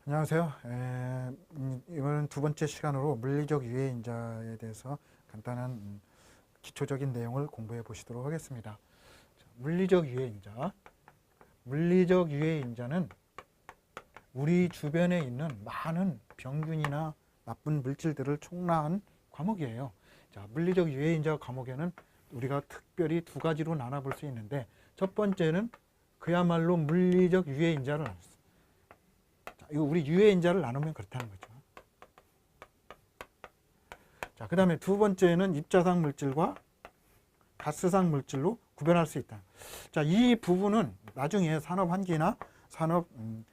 안녕하세요. 이번은 두 번째 시간으로 물리적 유해인자에 대해서 간단한 기초적인 내용을 공부해 보시도록 하겠습니다. 자, 물리적 유해인자. 물리적 유해인자는 우리 주변에 있는 많은 병균이나 나쁜 물질들을 총라한 과목이에요. 자, 물리적 유해인자 과목에는 우리가 특별히 두 가지로 나눠볼 수 있는데, 첫 번째는 그야말로 물리적 유해인자를 나눴어요. 이거 우리 유해인자를 나누면 그렇다는 거죠. 자, 그 다음에 두 번째는 입자상 물질과 가스상 물질로 구별할 수 있다. 자, 이 부분은 나중에 산업환기나 산업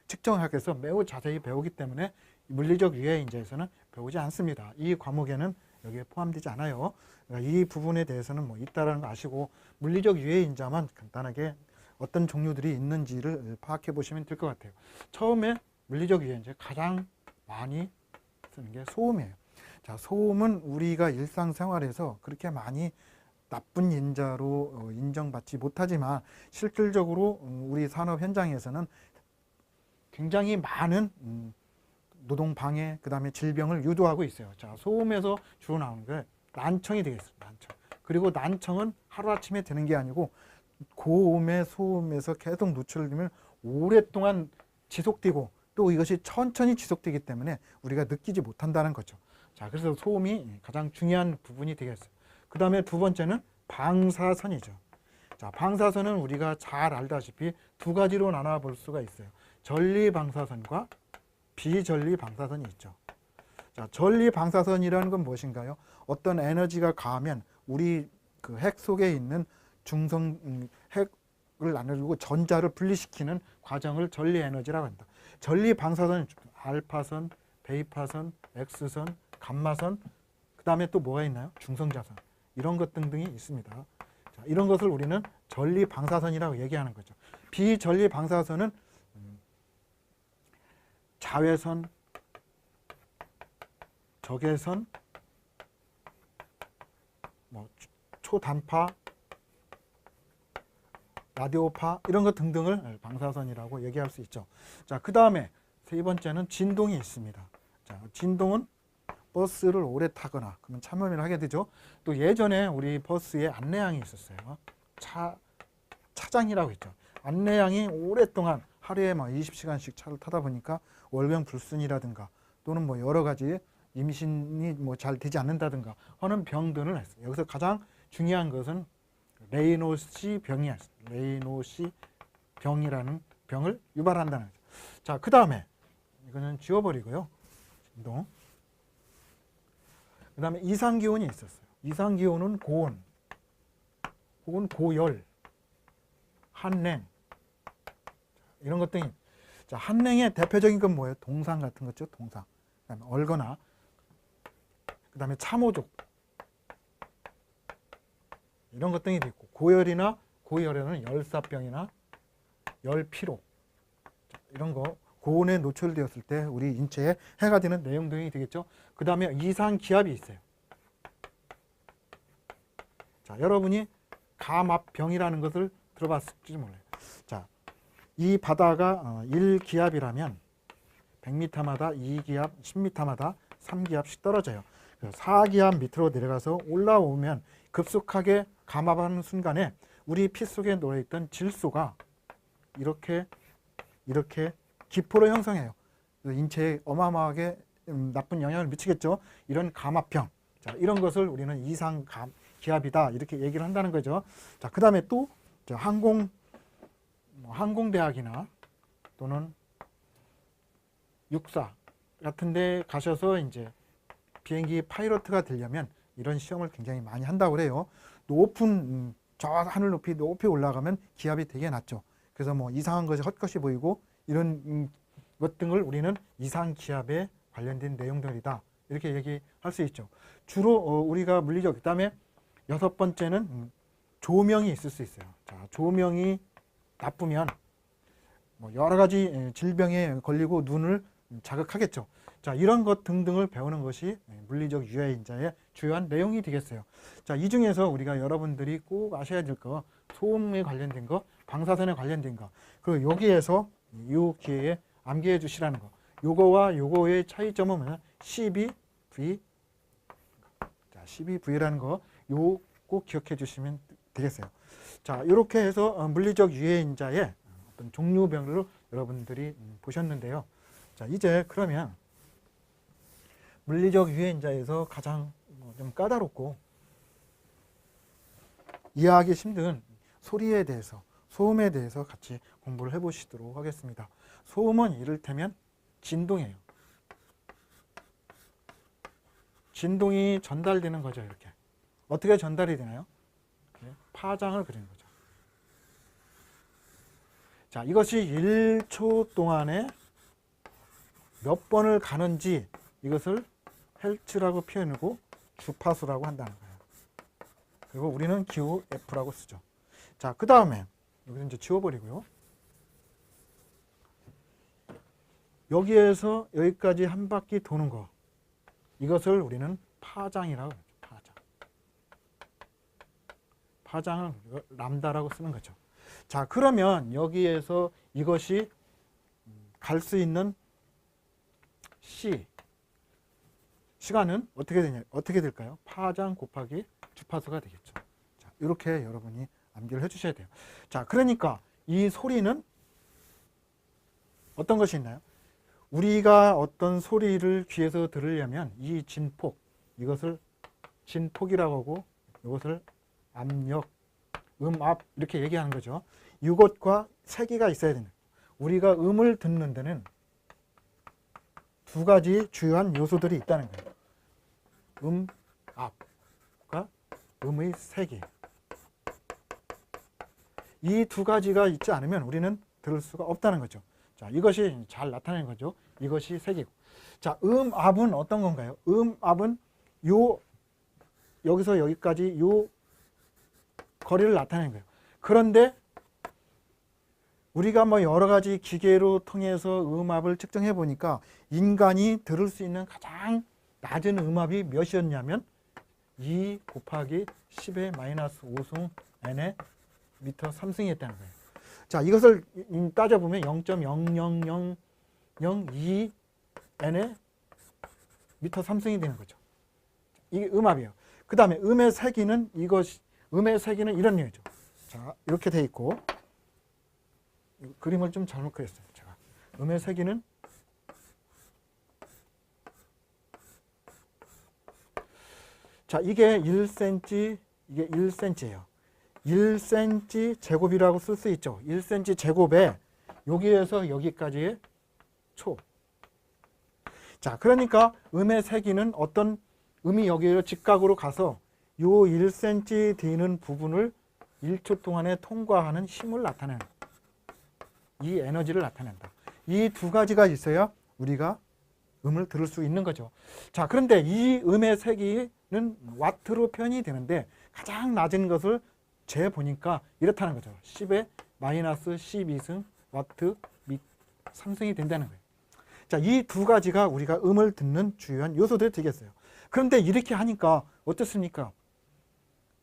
측정학에서 매우 자세히 배우기 때문에 물리적 유해인자에서는 배우지 않습니다. 이 과목에는 여기에 포함되지 않아요. 그러니까 이 부분에 대해서는 뭐 있다라는 거 아시고 물리적 유해인자만 간단하게 어떤 종류들이 있는지를 파악해 보시면 될 것 같아요. 처음에 물리적 유해인자 가장 많이 쓰는 게 소음이에요. 자, 소음은 우리가 일상생활에서 그렇게 많이 나쁜 인자로 인정받지 못하지만 실질적으로 우리 산업 현장에서는 굉장히 많은 노동 방해, 그 다음에 질병을 유도하고 있어요. 자, 소음에서 주로 나오는 게 난청이 되겠습니다. 난청. 그리고 난청은 하루아침에 되는 게 아니고 고음의 소음에서 계속 노출되면 오랫동안 지속되고 또 이것이 천천히 지속되기 때문에 우리가 느끼지 못한다는 거죠. 자, 그래서 소음이 가장 중요한 부분이 되겠어요. 그 다음에 두 번째는 방사선이죠. 자, 방사선은 우리가 잘 알다시피 두 가지로 나눠 볼 수가 있어요. 전리 방사선과 비전리 방사선이 있죠. 자, 전리 방사선이라는 건 무엇인가요? 어떤 에너지가 가하면 우리 그 핵 속에 있는 중성 핵을 나누고 전자를 분리시키는 과정을 전리 에너지라고 합니다. 전리 방사선은 알파선, 베이파선, 엑스선, 감마선, 그 다음에 또 뭐가 있나요? 중성자선, 이런 것 등등이 있습니다. 자, 이런 것을 우리는 전리 방사선이라고 얘기하는 거죠. 비전리 방사선은 자외선, 적외선, 뭐 초단파, 라디오파 이런 것 등등을 방사선이라고 얘기할 수 있죠. 자, 그 다음에 세 번째는 진동이 있습니다. 자, 진동은 버스를 오래 타거나 그러면 참여를 하게 되죠. 또 예전에 우리 버스에 안내양이 있었어요. 차장이라고 했죠. 안내양이 오랫동안 하루에 막 20시간씩 차를 타다 보니까 월경불순이라든가 또는 뭐 여러 가지 임신이 뭐 잘 되지 않는다든가 하는 병들을 했어요. 여기서 가장 중요한 것은 레이노시 병이야. 레이노시 병이라는 병을 유발한다는 거죠. 자, 그 다음에 이거는 지워버리고요. 진동. 그 다음에 이상기온이 있었어요. 이상기온은 고온, 혹은 고열, 한냉 이런 것 등이. 자, 한냉의 대표적인 건 뭐예요? 동상 같은 거죠. 동상. 그다음에 얼거나. 그 다음에 참호족 이런 것 등이 있고, 고열이나 고열에는 열사병이나 열피로 이런 거 고온에 노출되었을 때 우리 인체에 해가 되는 내용 등이 되겠죠. 그 다음에 이상기압이 있어요. 자, 여러분이 감압병이라는 것을 들어봤을지 몰라요. 자, 이 바다가 1기압이라면 100m마다 2기압, 10m마다 3기압씩 떨어져요. 4기압 밑으로 내려가서 올라오면 급속하게 감압하는 순간에 우리 피 속에 놓여있던 질소가 이렇게 기포로 형성해요. 인체에 어마어마하게 나쁜 영향을 미치겠죠. 이런 감압병, 자, 이런 것을 우리는 이상 기압이다 이렇게 얘기를 한다는 거죠. 자, 그 다음에 또 항공대학이나 또는 육사 같은 데 가셔서 이제 비행기 파이로트가 되려면 이런 시험을 굉장히 많이 한다고 그래요. 높은 저 하늘 높이 올라가면 기압이 되게 낮죠. 그래서 뭐 이상한 것이 헛것이 보이고 이런 것 등을 우리는 이상 기압에 관련된 내용들이다 이렇게 얘기할 수 있죠. 주로 우리가 물리적, 그다음에 여섯 번째는 조명이 있을 수 있어요. 자, 조명이 나쁘면 뭐 여러 가지 질병에 걸리고 눈을 자극하겠죠. 자, 이런 것 등등을 배우는 것이 물리적 유해인자의 주요한 내용이 되겠어요. 자, 이 중에서 우리가 여러분들이 꼭 아셔야 될 거, 소음에 관련된 거, 방사선에 관련된 거, 그리고 여기에서 이 기회에 암기해 주시라는 거, 요거와 요거의 차이점은 뭐냐? 12V. 자, 12V라는 거 요 꼭 기억해 주시면 되겠어요. 자, 이렇게 해서 물리적 유해인자의 어떤 종류별로 여러분들이 보셨는데요. 자, 이제 그러면 물리적 유해인자에서 가장 좀 까다롭고 이해하기 힘든 소리에 대해서, 소음에 대해서 같이 공부를 해보시도록 하겠습니다. 소음은 이를테면 진동이에요. 진동이 전달되는 거죠. 이렇게. 어떻게 전달이 되나요? 파장을 그리는 거죠. 자, 이것이 1초 동안에 몇 번을 가는지 이것을 헬츠라고 표현하고 주파수라고 한다는 거예요. 그리고 우리는 기호 F라고 쓰죠. 자, 그 다음에 여기서 이제 지워버리고요. 여기에서 여기까지 한 바퀴 도는 거, 이것을 우리는 파장이라고 하죠. 파장을 람다라고 쓰는 거죠. 자, 그러면 여기에서 이것이 갈 수 있는 시간은 어떻게 될까요? 파장 곱하기 주파수가 되겠죠. 자, 이렇게 여러분이 암기를 해주셔야 돼요. 자, 그러니까 이 소리는 어떤 것이 있나요? 우리가 어떤 소리를 귀에서 들으려면 이 진폭, 이것을 진폭이라고 하고 이것을 압력, 음압 이렇게 얘기하는 거죠. 이것과 세기가 있어야 되는, 우리가 음을 듣는 데는 두 가지 주요한 요소들이 있다는 거예요. 음압과 음의 세기. 이 두 가지가 있지 않으면 우리는 들을 수가 없다는 거죠. 자, 이것이 잘 나타내는 거죠. 이것이 세기고. 자, 음압은 어떤 건가요? 음압은 여기서 여기까지 요 거리를 나타내는 거예요. 그런데 우리가 뭐 여러 가지 기계로 통해서 음압을 측정해 보니까 인간이 들을 수 있는 가장 낮은 음압이 몇이었냐면 2 곱하기 10의 마이너스 5승 n의 미터 3승이었다는 거예요. 자, 이것을 따져보면 0.00002 n의 미터 3승이 되는 거죠. 이게 음압이에요. 그 다음에 음의 세기는 이런 류죠. 자, 이렇게 돼 있고, 그림을 좀 잘못 그렸어요. 제가. 음의 세기는 자, 이게 1cm, 이게 1cm예요. 1cm 제곱이라고 쓸 수 있죠. 1cm 제곱에 여기에서 여기까지의 초. 자, 그러니까 음의 세기는 어떤 음이 여기로 직각으로 가서 요 1cm 되는 부분을 1초 동안에 통과하는 힘을 나타내는, 이 에너지를 나타낸다. 이 두 가지가 있어야 우리가 음을 들을 수 있는 거죠. 자, 그런데 이 음의 세기는 와트로 표현이 되는데 가장 낮은 것을 재보니까 이렇다는 거죠. 10의 마이너스 12승 와트 및 3승이 된다는 거예요. 자, 이 두 가지가 우리가 음을 듣는 주요한 요소들이 되겠어요. 그런데 이렇게 하니까 어떻습니까?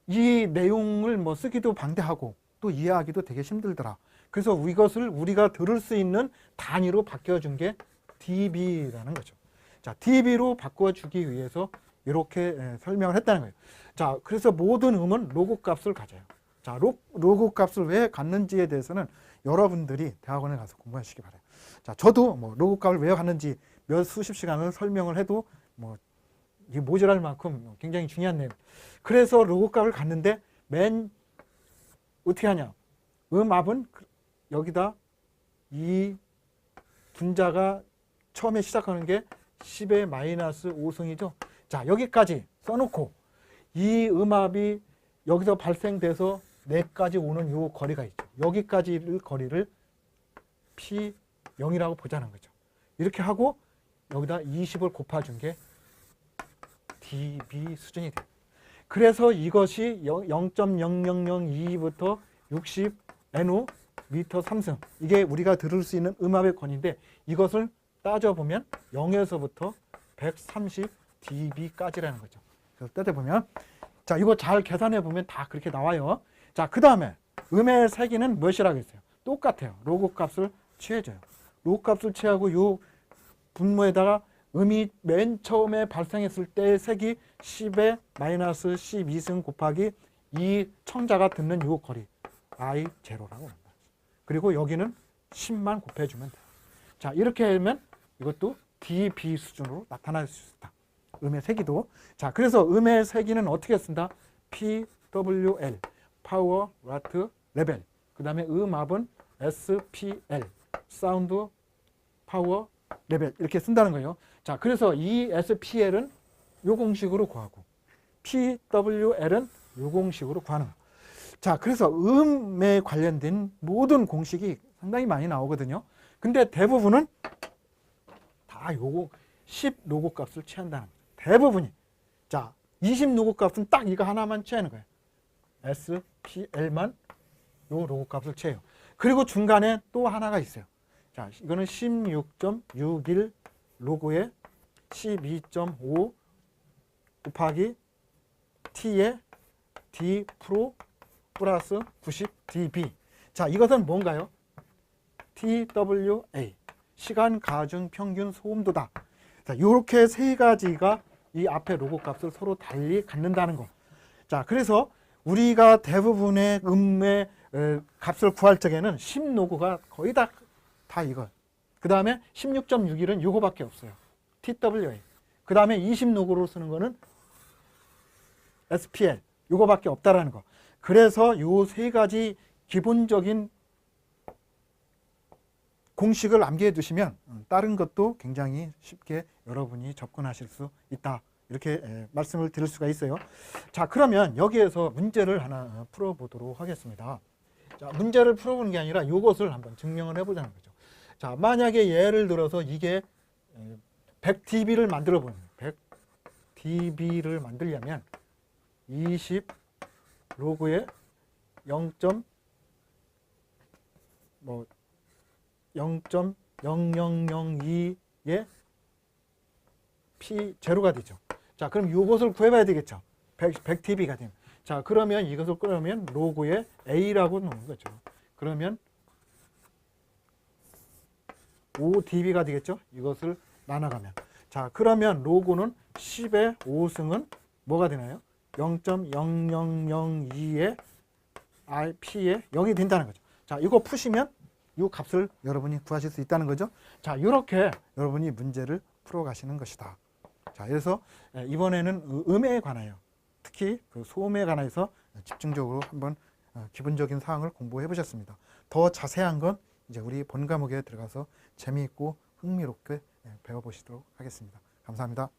이 내용을 뭐 쓰기도 방대하고 또 이해하기도 되게 힘들더라. 그래서 이것을 우리가 들을 수 있는 단위로 바뀌어준 게 dB라는 거죠. 자, dB로 바꿔주기 위해서 이렇게 설명을 했다는 거예요. 자, 그래서 모든 음은 로그 값을 가져요. 자, 로그 값을 왜 갖는지에 대해서는 여러분들이 대학원에 가서 공부하시기 바라요. 자, 저도 뭐 로그 값을 왜 갖는지 몇 수십 시간을 설명을 해도 뭐 이게 모자랄 만큼 굉장히 중요한 내용. 그래서 로그 값을 갖는데 어떻게 하냐? 음압은 여기다 이 분자가 처음에 시작하는 게 10의 마이너스 5승이죠. 자, 여기까지 써놓고 이 음압이 여기서 발생돼서 내까지 오는 요 거리가 있죠. 여기까지 거리를 P0이라고 보자는 거죠. 이렇게 하고 여기다 20을 곱해준 게 dB 수준이 돼요. 그래서 이것이 0.0002부터 60 NO 미터 3승, 이게 우리가 들을 수 있는 음압의 권인데 이것을 따져보면 0에서부터 130 dB까지라는 거죠. 그래서 따져보면, 자, 이거 잘 계산해 보면 다 그렇게 나와요. 자, 그 다음에 음의 세기는 몇이라고 했어요? 똑같아요. 로그 값을 취해줘요. 로그 값을 취하고 요 분모에다가 음이 맨 처음에 발생했을 때의 색이 10의 마이너스 12승 곱하기 이 청자가 듣는 요 거리 I0라고 합니다. 그리고 여기는 10만 곱해주면 돼요. 자, 이렇게 하면 이것도 dB 수준으로 나타날 수 있다. 음의 세기도. 자, 그래서 음의 세기는 어떻게 쓴다? PWL, 파워, 와트, 레벨. 그 다음에 음압은 SPL, 사운드, 파워, 레벨. 이렇게 쓴다는 거예요. 자, 그래서 이 SPL은 요 공식으로 구하고, PWL은 요 공식으로 구하는 거예요. 자, 그래서 음에 관련된 모든 공식이 상당히 많이 나오거든요. 근데 대부분은 다 요거 10 로고 값을 취한다는 거예요. 대부분이. 자, 20 로고 값은 딱 이거 하나만 취하는 거예요. SPL만 요 로고 값을 취해요. 그리고 중간에 또 하나가 있어요. 자, 이거는 16.61 로고에 12.5 곱하기 T의 D 프로 플러스 90 dB. 자, 이것은 뭔가요? TWA, 시간 가중 평균 소음도다. 자, 이렇게 세 가지가 이 앞에 로고 값을 서로 달리 갖는다는 거. 자, 그래서 우리가 대부분의 음의 값을 구할 적에는 10 로고가 거의 다 이거. 그 다음에 16.61은 이거밖에 없어요. TWA. 그 다음에 20 로고로 쓰는 거는 SPL. 이거밖에 없다라는 거. 그래서 요 세 가지 기본적인 공식을 암기해 두시면 다른 것도 굉장히 쉽게 여러분이 접근하실 수 있다. 이렇게 말씀을 드릴 수가 있어요. 자, 그러면 여기에서 문제를 하나 풀어보도록 하겠습니다. 자, 문제를 풀어보는 게 아니라 이것을 한번 증명을 해보자는 거죠. 자, 만약에 예를 들어서 이게 100dB를 만들어 보는 거예요. 100dB를 만들려면 20 로그에 0.0002의 P0가 되죠. 자, 그럼 이것을 구해봐야 되겠죠. 100dB가 되면. 자, 그러면 이것을 끌으면 로그에 A라고 놓는 거죠. 그러면 5dB가 되겠죠. 이것을 나눠가면. 자, 그러면 로그는 10의 5승은 뭐가 되나요? 0.0002의 P에 0이 된다는 거죠. 자, 이거 푸시면 이 값을 여러분이 구하실 수 있다는 거죠. 자, 이렇게 여러분이 문제를 풀어가시는 것이다. 자, 그래서 이번에는 음에 관하여, 특히 그 소음에 관해서 집중적으로 한번 기본적인 사항을 공부해 보셨습니다. 더 자세한 건 이제 우리 본 과목에 들어가서 재미있고 흥미롭게 배워보시도록 하겠습니다. 감사합니다.